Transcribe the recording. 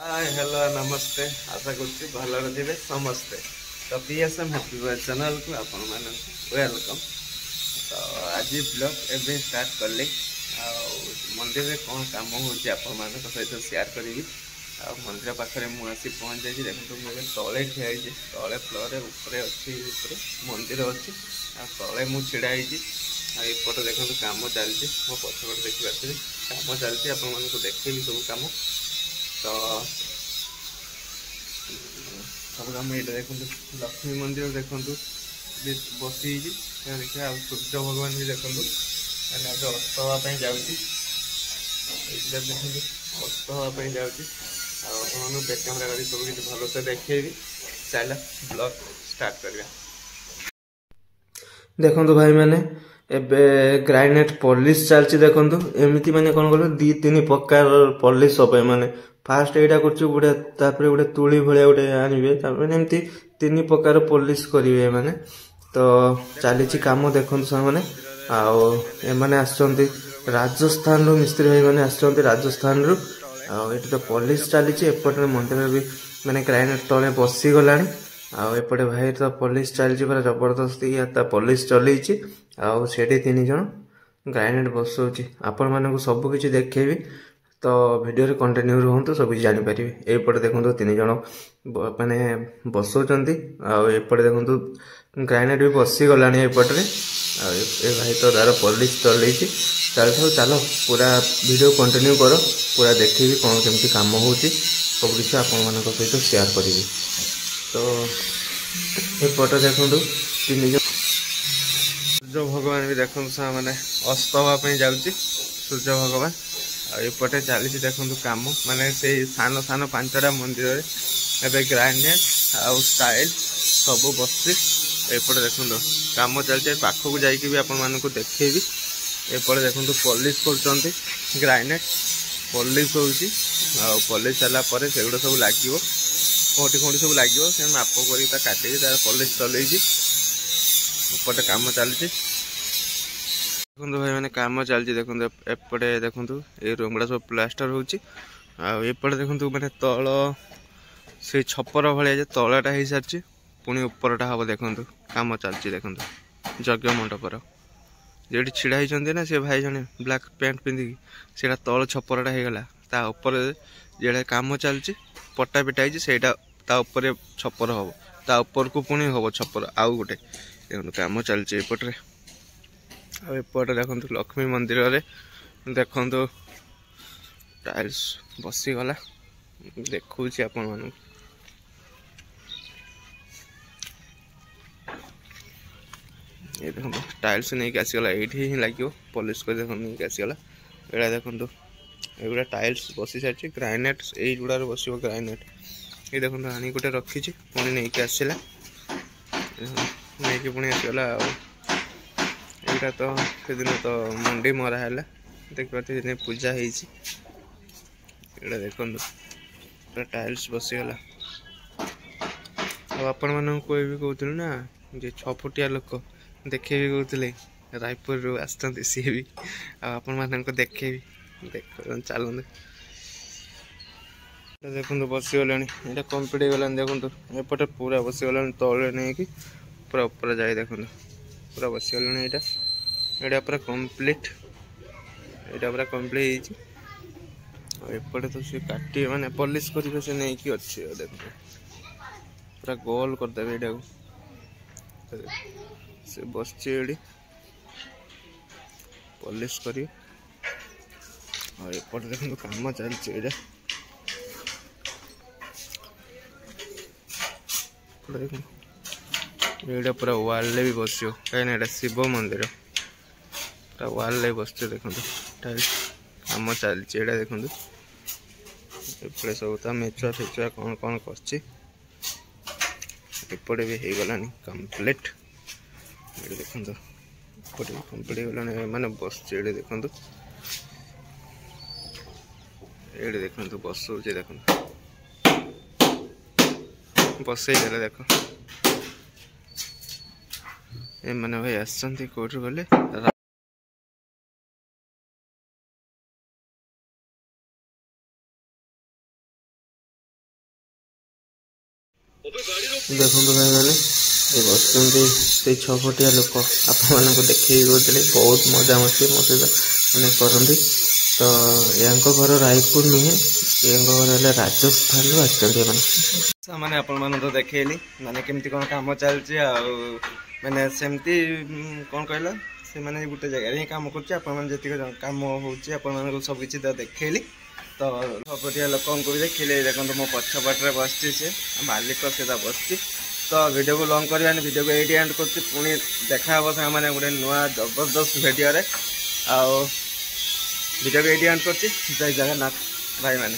Hi hello नमस्ते आशा करुच्ची भलरे थे समस्ते तो पीएसएम हैप्पी बॉय चैनल को आपण मानक वेलकम। तो आज ब्लॉग एवं स्टार्ट कले मंदिर में कौन काम हो सहित शेयर करी मंदिर पाखे मुझे पहुँच जाइए। देखो मुझे तले ठिया तले फ्लोर उपर अच्छी मंदिर अच्छी तले मुझे छिड़ा एपटे देखो कम चलती मो पछपटे देखिए कम चलती आपको देखेबी सब कम। तो सब कम ये देखो लक्ष्मी मंदिर देखो बसी देखिए सूर्य भगवान भी देखो मैंने आज अस्त हाँपाई जाऊँगी देखते अस्त हाँपाई जाऊँगी बैक कैमेरा कर सब किसी भलसे देखेबी। चल ब्लॉग स्टार्ट करिया। देखो भाई मैंने एबे ग्राइनेट पॉलिश चलती देखो एमती माने कौन कह दी तीन प्रकार पॉलिश सब माने फास्ट एटा कर गोटे तुली भाया गोटे आनबे एमती तीन प्रकार पॉलिश करेंगे माने। तो चली कम देखो मैंने आने आसछन्ति राजस्थान रु मिस्त्री भाई मैंने आसछन्ति राजस्थान रु ये तो पॉलिश चली एपटे मंदिर भी माने ग्राइनेट तले बसी गलानी आउपटे भाई तो पॉलिश चलती पूरा जबरदस्ती पॉलिश चलती आठी तीन जन ग्राइनेट बसाऊँगी आपण मानक सबकि देखेबी। तो वीडियो रे कंटिन्यू रुहतु सब किसी जानीपारे। एपटे देखो तीन जन माने बसाऊँगी आउपटे देखो ग्राइनेट भी बसी गलानी एपटे भाई तो तार पॉलिश चलती चलता चलो पूरा वीडियो कंटिन्यू कर पूरा देखी कौन केमती काम हो सब किसी आपण सहित शेयर करी। तो एपटे देखो तीन जन सूर्य भगवान भी देखो मैंने अस्त हाँपाई जाऊँगी सूर्य भगवान आउपटे चली देखो कम माने से सान सान 5टा मंदिर एवं ग्राइनेट आउ स्टाइल सब बस एपटे देखो कम चलती पाखक जाकि आपको देखेबी। एपटे देखो पॉलिश कर ग्राइनेट पॉलिश हो पॉलिश सारापर से गुड़ा सब लगे खोटी खोटी सब लगे से माप कर काटिकी तार पॉलिश चल एपटे कम चलती देखो भाई मैंने कम चलती देखो एपटे देखो ये रूम गुड़ा सब प्लास्टर होपटे देखो मैंने तल से छपर भाया तलाटा हो सारी पुणी उपरटा हम देखो कम चलती देखो यज्ञ मंडपर जो छिड़ा होती ना सी भाई जन ब्लैक पैंट पिंधिकी से तल छपरटा होगला तापर जो कम चलती पट्टा पिटाई से छपर हम तापर को पुणी हम छपर आउ गोटे देखो कम चलती एपटे आउपटे देखो लक्ष्मी मंदिर रे देखो टाइल्स बसीगला देखूँ आपण मानक ये देखो टाइल्स नहीं आसीगला ये हिं लगे पॉलिश कर देखो नहीं आसीगला एड़ा देखो एगुड़ा टाइल्स बसी सारी ग्राइनेट युड़ा बस ग्राइनेट ये देखो आनी गोटे रखी पुणी नहीं आसला नहीं पुणी आसगला यहाँ तो से दिन तो मंडी मरा है देखिए पूजा होटा देखो पूरा टाइल्स बसीगला आपण मान कोई भी कहते ना जे 6 फुटिया लोक देखे भी कहते रायपुर रू आसते सी भी आपण मान देखे देख चलते देखो बसीगला यहाँ कम्प्लीट होगा देखो एपटे पूरा बसीगला तले नहीं कि पूरा ऊपर जाए देखो पूरा बसीगला यहाँ पूरा कम्प्लीट यहाँ पूरा कम्प्लीट एपटे तो सी काटे माने पॉलिश करेंगे से नहीं कि अच्छे देखो पूरा गोल करदे यहाँ से बस पॉलिश कर एपटे देखो कम चलती देखो पूरा वाल भी बस कहीं शिव मंदिर पूरा वाल बस देखो टाइल्स कम चलती है देखो एपटे सब मेचुआ फेचुआ कौन कौन करपटे भी हो गलानी कम्प्लीट ये देखो एपटे भी कम्प्लीट होगा माने बस देखो ये देखो बसौचे देखो बसई देखो ए मैंने भाई आसती कौट गले देखो भाई मैंने ये बसुँच से 6 फुटिया लोक आपण देखी कौन बहुत मजा मस्ती मो सहित मैंने करती। तो या घर रायपुर नुहे या घर है राजस्थान मैंने आपण तो देखली माने केमती कौन काम चलती मैंने सेमती कौन कहला से मैंने गोटे जगह ही काम कर काम हो सब किसी देखली। तो छपटिया लोक भी देखिले देखो मो पछपटे बसची से मालिक सीधा बसची। तो वीडियो को लॉन्ग करवानी वीडियो को ये एंड कर पुणी देखा हे मैंने गोटे नुआ जबरदस्त वीडियो रे वीडियो को ये एंड कर जय जगन्नाथ भाई मैंने।